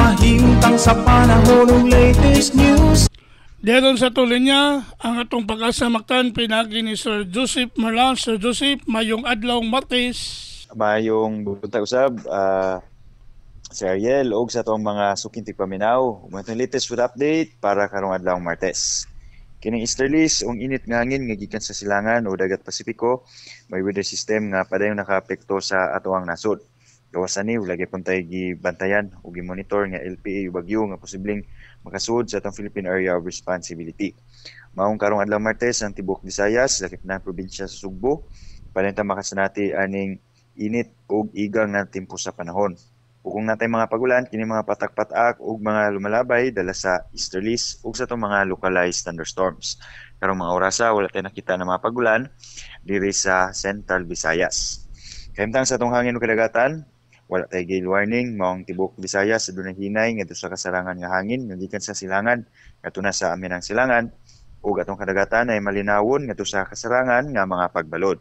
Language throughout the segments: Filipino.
kahimtang sa panahon ng latest news. Diyan sa tuloy niya, ang atong pag-asa maktan pinagi ni Sir Joseph Marlan. Sir Joseph, mayong adlaw Martes. Mayong buntag usab, si Ariel, og sa itong mga sukintig paminaw. Umatong latest food update para karong adlaw Martes. Kining easterlies, ang init nga hangin nga gikan sa silangan o dagat Pasipiko, may weather system nga padayon nakaapekto sa atoang nasod. Gawasan ni, lagi puntay gibantayan o gimonitor nga LPA bagyo nga posibleng makasud sa atong Philippine Area of Responsibility. Maong karong adlaw Martes ang tibok Visayas, lakip na probinsya sa Sugbo, palenta makasanati aning init ug igang nga tempo sa panahon. Ug kung natay mga pagulan, kini mga patak-patak ug mga lumalabay dala sa easterlies ug sa itong mga localized thunderstorms. Karong mga orasa, wala tayo nakita na mga pagulan diri sa Central Visayas. Kahimtang sa itong hangin ug kadagatan, wala tayo gale warning, maong tibok Visayas sa dunay hinay nga sa kasarangan nga hangin nga gikan sa silangan ngadto na sa aminang silangan ug atong kadagatan ay malinawon ngadto sa kasarangan nga mga pagbalod.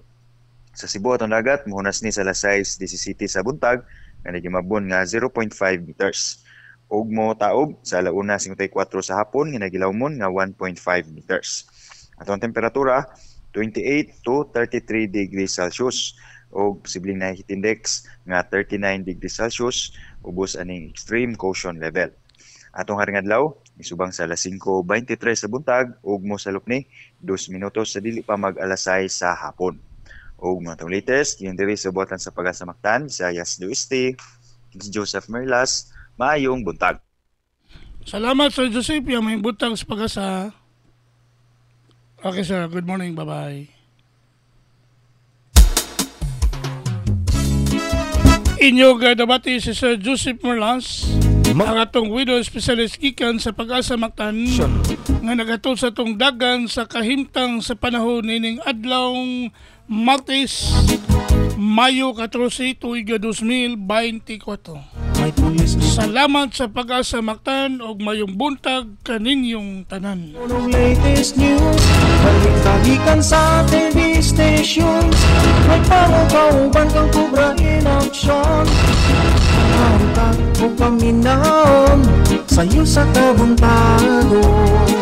Sa Cebu atong dagat mohunas ni sa alas 6:17 sa buntag nga nagimabon nga 0.5 meters. Ug mo taob sa alauna 54 sa hapon nga nagilawmon nga 1.5 meters. Atong temperatura 28 to 33 degrees Celsius. O posibleng na heat index nga 39 degrees Celsius, ubos aning extreme caution level. Atong haring adlaw, isubang sa alas 5:23 sa buntag, ug mo salop ni 2 minutos sa dili pa mag alas 6 sa hapon. Ug mo atong latest, yung diri sa buhatan sa Pag-asa Mactan, Visayas do Este, Joseph Merlas, maayong buntag. Salamat Sir Joseph, yung may buntag sa Pag-asa. Okay sir, good morning, bye-bye. Inyo gadabati si Sir Joseph Merlas, ang atong widow specialist gikan sa Pag-asa Mactan nga nagatod sa atong dagan sa kahimtang sa panahon nining adlawng Martes, Mayo 14, tuig 2024. Salamat sa Pag-asa Mactan og mayong buntag kaninyong tanan. Unong latest news, balik-balikan sa TV stations, may pangukauban kang kubra in action. Ang tagpong paminaw, sa'yo sa kabuntagon.